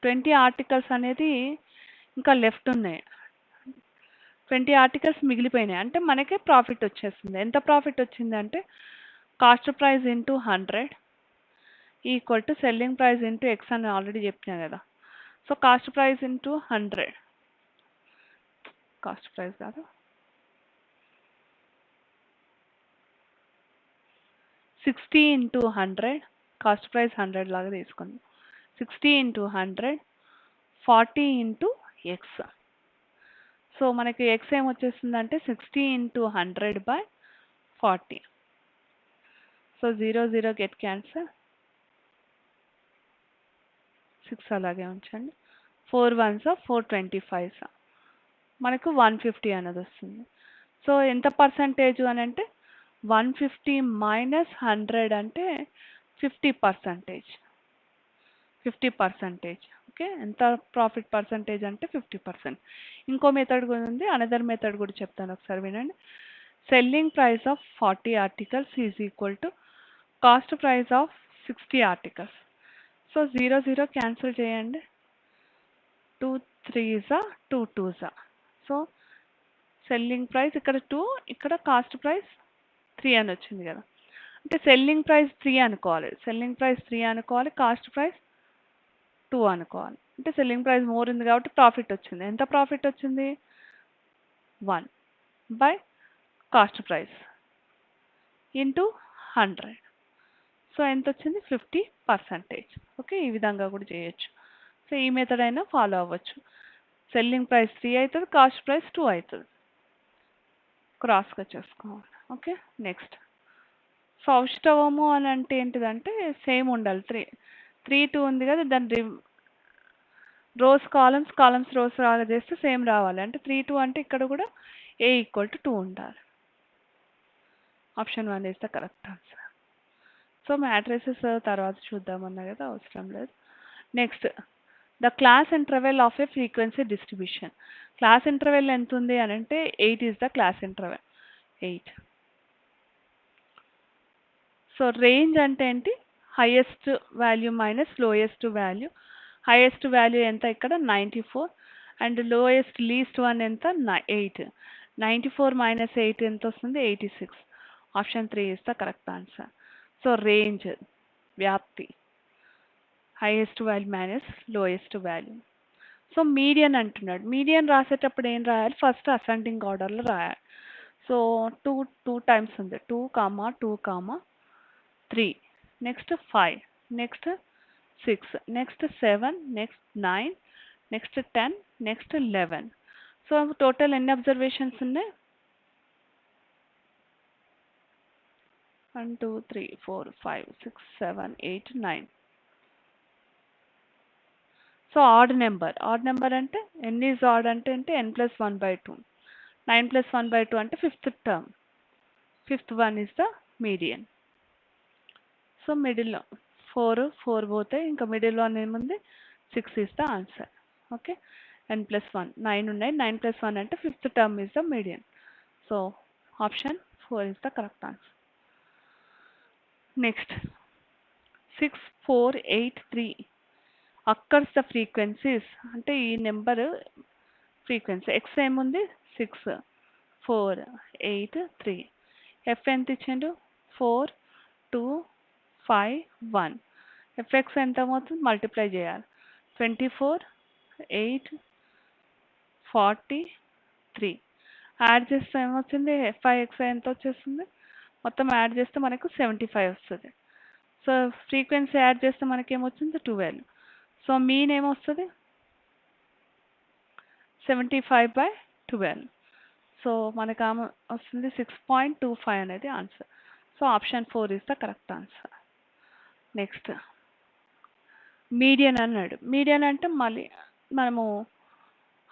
20 ఆర్టికల్స్ అనేది ఇంకా లెఫ్ట్ ఉన్నాయి. 20 ఆర్టికల్స్ మిగిలిపోయినాయి అంటే మనకే ప్రాఫిట్ వచ్చేస్తుంది. ఎంత ప్రాఫిట్ వచ్చిందంటే cost price into 100 equal to selling price into X అని ఆల్రెడీ చెప్పినా కదా. So cost price into 100, cost price కాదు 60 ఇంటూ 100, కాస్ట్ ప్రైస్ 100 లాగా తీసుకుందాం. 60 ఇంటూ 100, 40 ఇంటూ ఎక్స్. సో మనకి ఎక్స్ ఏమొచ్చేస్తుందంటే 60 ఇంటూ 100/40. సో 0 0 గెట్ క్యాన్సర్, 6 అలాగే ఉంచండి. 4 1s 425s మనకు 150 అనేది వస్తుంది. సో ఎంత పర్సంటేజ్ అని అంటే 150 మైనస్ 100 అంటే 50%. 50%. ఓకే, ఎంత ప్రాఫిట్ పర్సంటేజ్ అంటే 50%. ఇంకో మెథడ్ కూడా ఉంది, అనదర్ మెథడ్ కూడా చెప్తాను, ఒకసారి వినండి. Selling price of 40 articles is equal to cost price of 60 articles. So 0 0 cancel చేయండి. 2 3s 2 2s. So selling price ఇక్కడ 2, ఇక్కడ కాస్ట్ ప్రైస్ 3 అని వచ్చింది కదా. అంటే సెల్లింగ్ ప్రైస్ 3 అనుకోవాలి, సెల్లింగ్ ప్రైస్ 3 అనుకోవాలి, కాస్ట్ ప్రైస్ 2 అనుకోవాలి. అంటే సెల్లింగ్ ప్రైస్ మోర్ ఉంది కాబట్టి ప్రాఫిట్ వచ్చింది. ఎంత ప్రాఫిట్ వచ్చింది? 1 by cost price into 100. So ఎంత వచ్చింది? 50%. ఓకే, ఈ విధంగా కూడా చేయొచ్చు. సో ఈ మెథడ్ అయినా ఫాలో అవ్వచ్చు. సెల్లింగ్ ప్రైస్ 3 అవుతుంది, కాస్ట్ ప్రైస్ 2 అవుతుంది. క్రాస్గా చేసుకోవాలి. ఓకే, నెక్స్ట్ సౌష్టవము అని అంటే ఏంటిదంటే సేమ్ ఉండాలి. 3 2 ఉంది కదా, దాని రోస్ కాలమ్స్ రోస్ లాగా చేస్తే సేమ్ రావాలి. అంటే 3 2 అంటే ఇక్కడ కూడా A ఈక్వల్ టు 2 ఉండాలి. Option 1 is the correct answer. So matrices తర్వాత చూద్దామన్నా కదా, అవసరం లేదు. Next the class interval of A frequency distribution. Class interval ఎంత ఉంది అని అంటే 8 is the class interval, 8. So range అంటే ఏంటి? Highest value minus lowest value. Highest value ఎంత? ఇక్కడ 94. అండ్ లోయెస్ట్ లీస్ట్ వన్ ఎంత? 8. 94 మైనస్ 8 ఎంత వస్తుంది? 86. Option 3 is the correct answer. So range వ్యాప్తి, highest value minus lowest value. So median అంటున్నాడు. Median రాసేటప్పుడు ఏం రాయాలి? ఫస్ట్ అసెండింగ్ ఆర్డర్లో రాయాలి. సో 2 టైమ్స్ ఉంది, 2 2 3, next 5, next 6, next 7, next 9, next 10, next 11. So total ఎన్ని అబ్జర్వేషన్స్ ఉన్నాయి? 1 2 3 4 5 6 7 8 9. సో ఆడ్ నెంబర్ అంటే ఎన్ని ఈజ్ ఆడ్ అంటే n+1/2. 9+1/2 అంటే fifth term, fifth one is the median. So మిడిల్లో 4 పోతే ఇంకా మిడిల్ వన్ ఏముంది? 6 is the answer. Okay, n+1 9 ఉన్నాయి, 9+1 అంటే fifth term is the median. So option 4 is the correct answer. Next 6 4 8 3 occurs the frequencies. అంటే ఈ number frequency X ఏముంది? 6 4 8 3. F ఎంత ఇచ్చిండు? 4 2 5 1. ఎఫ్ఎక్స్ ఎంత అవుతుంది? మల్టిప్లై చేయాలి. 24 8 43. యాడ్ చేస్తే ఏమొచ్చింది? ఎఫ్ఐఎక్స్ ఎంత వచ్చేస్తుంది? మొత్తం యాడ్ చేస్తే మనకు 75 వస్తుంది. సో ఫ్రీక్వెన్సీ యాడ్ చేస్తే మనకి ఏమొచ్చింది? 12. సో మీన్ ఏమొస్తుంది? 75/12. సో మనకు వస్తుంది 6.25 అనేది answer. So option 4 is the correct answer. Next median అన్నాడు. మీడియన్ అంటే మళ్ళీ మనము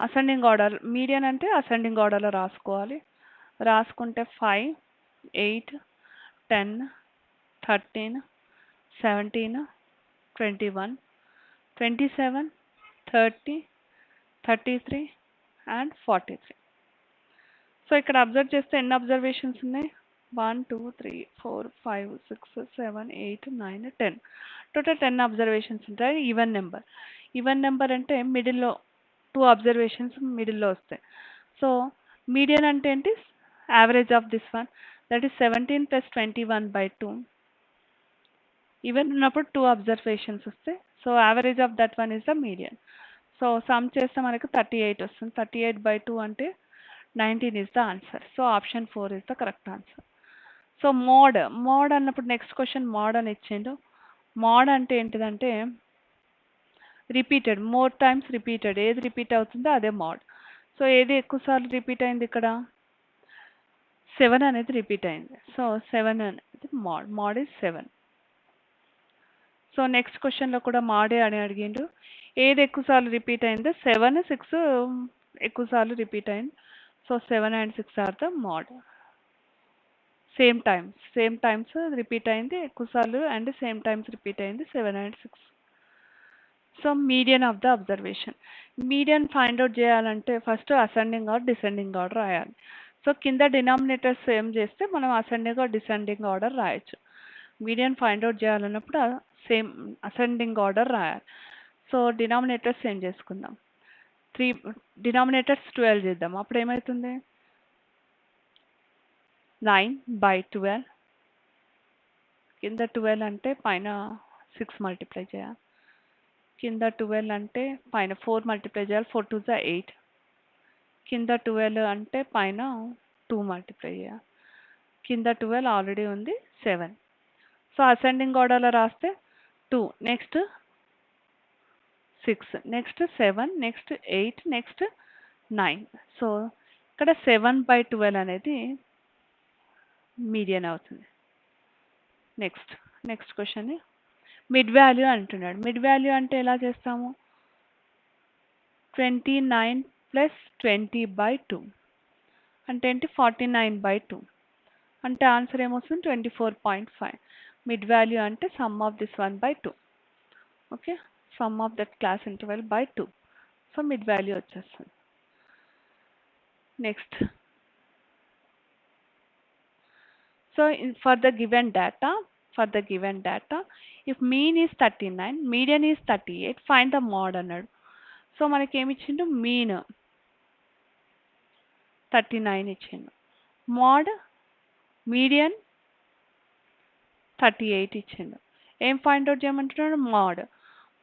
అసెండింగ్ ఆర్డర్, మీడియన్ అంటే అసెండింగ్ ఆర్డర్లో రాసుకోవాలి. రాసుకుంటే 5 8 10 13 17 21 27 30 33 అండ్ 43. సో ఇక్కడ అబ్జర్వ్ చేస్తే ఎన్ని అబ్జర్వేషన్స్ ఉన్నాయి? 1 2 3 4 5 6 7 8 9 10. టోటల్ 10 అబ్జర్వేషన్స్ ఉంటాయి. ఈవెన్ నెంబర్ అంటే మిడిల్లో 2 అబ్జర్వేషన్స్ మిడిల్లో వస్తాయి. సో Median అంటే ఏంటి? Average of this one. That is 17 plus 21/2. Even ఉన్నప్పుడు 2 అబ్జర్వేషన్స్ వస్తాయి. So average of that one is the median. So some చేస్తే మనకు 38 వస్తుంది. 38/2 అంటే 19 is the answer. So option 4 is the correct answer. So mode అన్నప్పుడు next question mode అని ఇచ్చిండు. Mode అంటే ఏంటిదంటే రిపీటెడ్, మోర్ టైమ్స్ రిపీటెడ్, ఏది రిపీట్ అవుతుందో అదే మోడ్. సో ఏది ఎక్కువసార్లు రిపీట్ అయింది ఇక్కడ? 7 అనేది రిపీట్ అయింది. సో 7 అనేది మోడ్ ఇస్ 7. సో నెక్స్ట్ క్వశ్చన్లో కూడా మోడే అని అడిగిండు. ఏది ఎక్కువసార్లు రిపీట్ అయిందో 7, 6 ఎక్కువసార్లు రిపీట్ అయింది. So 7 and 6 are the mode. Same times repeat అయింది ఎక్కువసార్లు అండ్ సేమ్ టైమ్స్ రిపీట్ అయింది 7 and 6. So median of the observation. Median find out చేయాలంటే first ascending or descending order రాయాలి. సో కింద డినామినేటర్స్ సేమ్ చేస్తే మనం అసెండింగ్ ఆర్ డిసెండింగ్ ఆర్డర్ రాయొచ్చు. Median find out చేయాలన్నప్పుడు సేమ్ అసెండింగ్ ఆర్డర్ రాయాలి. So denominators same చేసుకుందాం. 3 డినామినేటర్స్ 12 చేద్దాం. అప్పుడు ఏమవుతుంది? 9/12. కింద 12 అంటే పైన 6 మల్టిప్లై చేయాలి. కింద 12 అంటే పైన 4 మల్టిప్లై చేయాలి. 4 2 జా 8. కింద 12 అంటే పైన 2 మల్టిప్లై చేయాలి. కింద 12 ఆల్రెడీ ఉంది 7. సో అసెండింగ్ ఆర్డర్లో రాస్తే 2, next 6, next 7, next 8, next 9. So ఇక్కడ 7/12 అనేది మీడియన్ అవుతుంది. నెక్స్ట్ క్వశ్చన్ మిడ్ వాల్యూ అంటున్నాడు. మిడ్ వాల్యూ అంటే ఎలా చేస్తాము? 29 plus 20/2 అంటే ఏంటి? 49/2 అంటే ఆన్సర్ ఏమొస్తుంది? 24.5. మిడ్ వాల్యూ అంటే sum of this 1/2. Okay, sum of that class interval by 2. So mid value వచ్చేస్తుంది. Next, so for the given data if mean is 39, median is 38, find the mod అన్నాడు. So మనకి ఏమి ఇచ్చిండు? Mean 39 ఇచ్చిండు, mode median 38 ఇచ్చిండు. ఏం find out చేయమంటున్నాడు?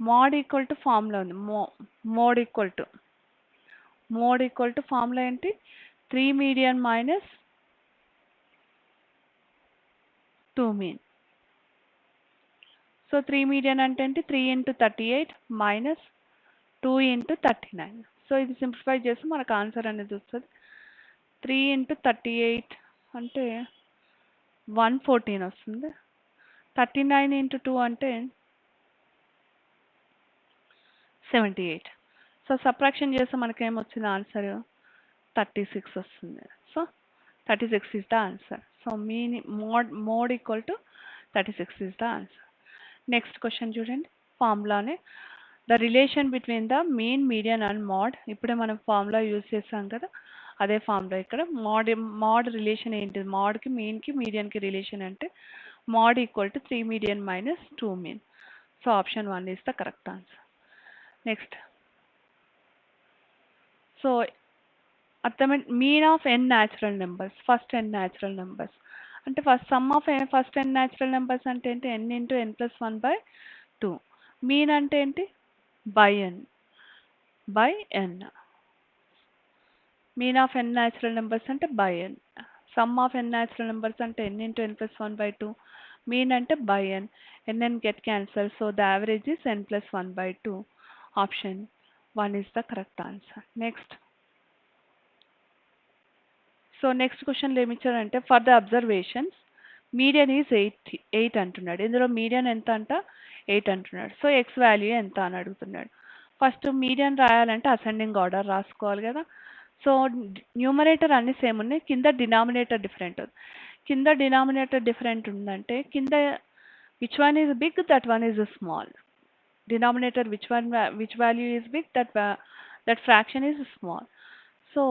Mode equal to formula ఉంది. మోడ్ ఈక్వల్ టు ఫార్ములా ఏంటి? 3 median minus 2 mean. So 3 median అంటే ఏంటి? 3 into 38 మైనస్ 2 into 39. సో ఇది సింప్లిఫై చేసి మనకు ఆన్సర్ అనేది వస్తుంది. 3 into 38 అంటే 114 వస్తుంది. 39 into 2 అంటే 78. సో సబ్ట్రాక్షన్ చేస్తే మనకి ఏమొచ్చింది? ఆన్సర్ 36 వస్తుంది. So 36 is the answer. So mod equal to 36 is the answer. Next question చూడండి. ఫార్ములానే the relation between the mean, median and mode. ఇప్పుడే మనం ఫార్ములా యూజ్ చేసాం కదా, అదే ఫార్ములా ఇక్కడ. మోడ్ రిలేషన్ ఏంటి? మోడ్కి, మీన్కి, మీడియన్కి రిలేషన్ అంటే mode equal to 3 median minus 2 mean. So option 1 is the correct answer. Next, so అర్థమైంది. Mean of n natural numbers, first n natural numbers అంటే sum of first n natural numbers అంటే ఏంటి? n into n+1/2. Mean అంటే ఏంటి? By n. Mean of n natural numbers అంటే by n. Sum of n natural numbers అంటే n into n+1/2. Mean అంటే by n. n get cancel. So the average is n+1/2. Option 1 is the correct answer. Next, so next క్వశ్చన్లో ఏమి ఇచ్చారంటే for the observations median is 8 అంటున్నాడు. ఇందులో median ఎంత అంట? 8 అంటున్నాడు. సో ఎక్స్ వాల్యూ ఎంత అని అడుగుతున్నాడు. ఫస్ట్ మీడియన్ రాయాలంటే అసెండింగ్ ఆర్డర్ రాసుకోవాలి కదా. సో న్యూమరేటర్ అన్ని సేమ్ ఉన్నాయి, కింద డినామినేటర్ డిఫరెంట్ ఉంది. కింద డినామినేటర్ డిఫరెంట్ ఉందంటే కింద which one is big, that one is small. Denominator which value is big, that fraction is small. So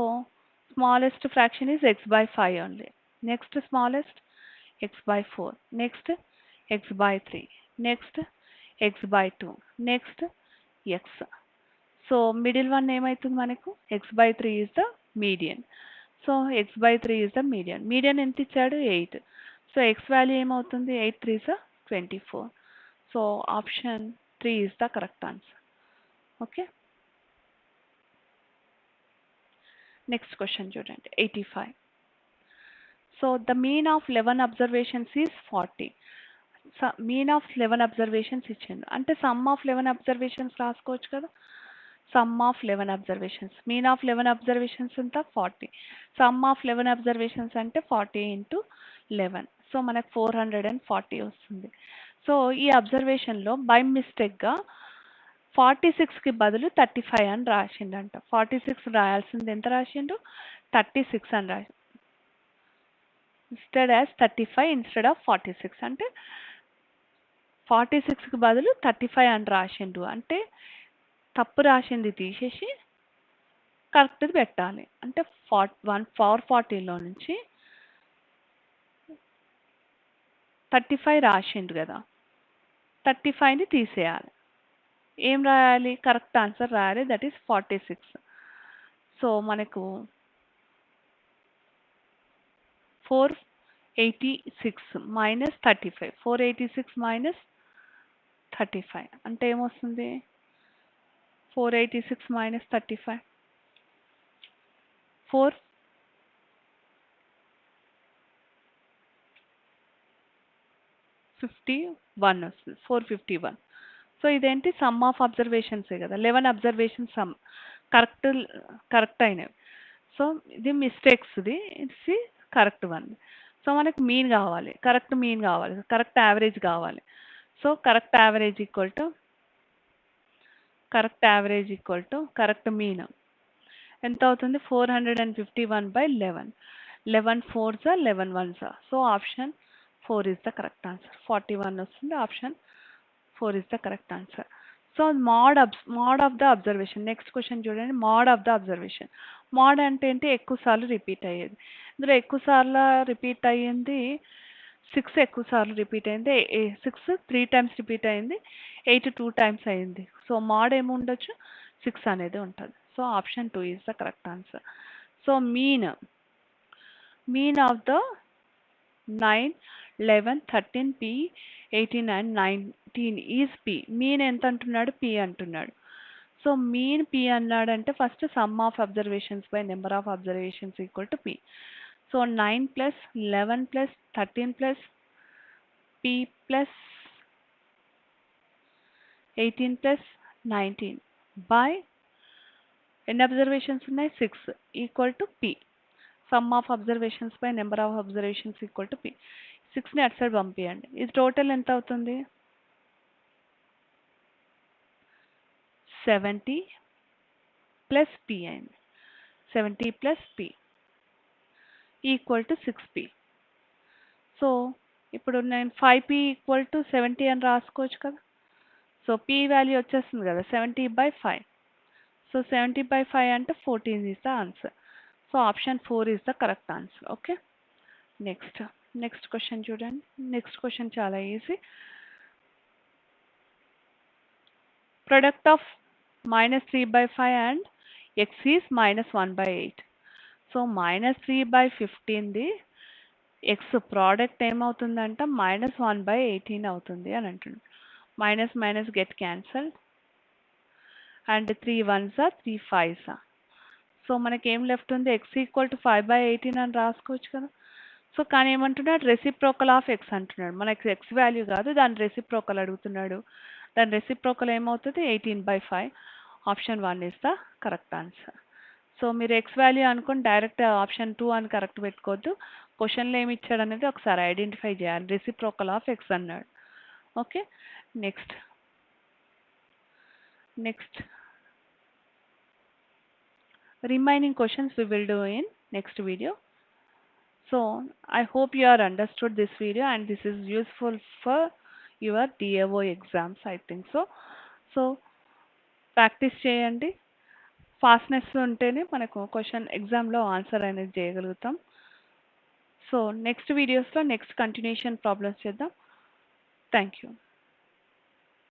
smallest fraction is x/5 only. Next smallest x/4. Next x/3. Next x/2. Next x. So middle one ఏమవుతుంది మనకు? x/3 is the median. So x/3 is the median. Median ఎంత ఇచ్చాడు? 8. So x value ఏమవుతుంది? 8 3 is 24. So option 3 is the correct answer. Okay, next question చూడండి 85. So the mean of 11 observations is 40. Mean of 11 observations ఇచ్చిండు అంటే sum of 11 observations రాసుకోవచ్చు కదా. Some of 11 observations, mean of 11 observations ఎంత? 40. Some of 11 observations అంటే 40 into 11. So మనకు 440 వస్తుంది. So ఈ అబ్జర్వేషన్లో బై మిస్టేక్గా 46కి బదులు 35 అని రాసిండంట. 46 రాయాల్సింది ఎంత రాసిండు? 36 అని రాసి instead as 35 instead of 46 అంటే 46కి బదులు 35 అని రాసిండు. అంటే తప్పు రాసింది తీసేసి కరెక్ట్ది పెట్టాలి. అంటే 440లో నుంచి 35 రాసిండు కదా, 35ని తీసేయాలి. ఏం రాయాలి? కరెక్ట్ ఆన్సర్ రాయాలి, దట్ ఈస్ 46. సో మనకు 486 మైనస్ 35, 486 మైనస్ 35 అంటే ఏమొస్తుంది? 486 మైనస్ 35 451 వస్తుంది. 451. సో ఇదేంటి? సమ్ ఆఫ్ అబ్జర్వేషన్సే కదా, 11 అబ్జర్వేషన్ సమ్ కరెక్ట్ అయినవి. సో ఇది మిస్టేక్స్ది, ఇది కరెక్ట్ వన్. సో మనకు మీన్ కావాలి, కరెక్ట్ మీన్ కావాలి, కరెక్ట్ యావరేజ్ కావాలి. So correct average equal to correct mean ఎంత అవుతుంది? 451/11. 11 4s 11 1s. So option 4 is the correct answer. 41 వస్తుంది. Option 4 is the correct answer. So mode of the observation. Next question చూడండి, mode of the observation. Mode అంటే ఏంటి? ఎక్కువసార్లు repeat అయ్యేది. ఇందులో ఎక్కువసార్లు రిపీట్ అయ్యింది 6 ఎక్కువసార్లు రిపీట్ అయింది. 6 3 టైమ్స్ రిపీట్ అయింది, 8 2 టైమ్స్ అయింది. సో మోడ్ ఏమి ఉండొచ్చు? 6 అనేది ఉంటుంది. So option 2 is the correct answer. So mean of the 9 11 13 P 89 19 is P. Mean ఎంత అంటున్నాడు? P అంటున్నాడు. సో మీన్ P అన్నాడంటే first some of observations by number of observations equal to P. So 9 + 11 + 13 + P + 18 + 19 by ఎన్ని observations ఉన్నాయి? 6 equal to P. Some of observations by number of observations equal to P. 6ని అటు side పంపించండి. ఇది total ఎంత అవుతుంది? 70 + P అయింది. 70 + P equal to 6P. So ఇప్పుడు నేను 5P = 70 అని రాసుకోవచ్చు కదా. సో P వాల్యూ వచ్చేస్తుంది కదా 70/5. సో 70/5 అంటే 14 is the answer. So option 4 is the correct answer. Okay, next question చూడండి. నెక్స్ట్ క్వశ్చన్ చాలా easy. Product of -3/5 and x is -1/8. So -3/15ది ఎక్స్ ప్రోడక్ట్ ఏమవుతుందంట? -1/18 అవుతుంది అని అంటుంది. Minus minus get cancel and 3 1s 3 5s. So మనకి ఏం లెఫ్ట్ ఉంది? x = 5/18 అని రాసుకోవచ్చు కదా. సో కానీ ఏమంటున్నాడు? రెసిప్రోకల్ ఆఫ్ x అంటున్నాడు. మనకి x వాల్యూ కాదు, దాని రెసిప్రోకల్ అడుగుతున్నాడు. దాని రెసిప్రోకల్ ఏమవుతుంది? 18/5. Option 1 is the correct answer. So మీరు x వాల్యూ అనుకుని డైరెక్ట్ ఆప్షన్ 2 అని కరెక్ట్ పెట్టుకోవద్దు. క్వశ్చన్లో ఏమి ఇచ్చాడు అనేది ఒకసారి ఐడెంటిఫై చేయాలి. రెసిప్రోకల్ ఆఫ్ x అన్నాడు. Okay, next remaining questions we will do in next video. So I hope you are understood this video and this is useful for your DAO exams, I think so. So practice cheyandi. Fastness untene manaku question exam lo answer anedi cheyagalugutam. So next videos lo next continuation problems cheddam. Thank you.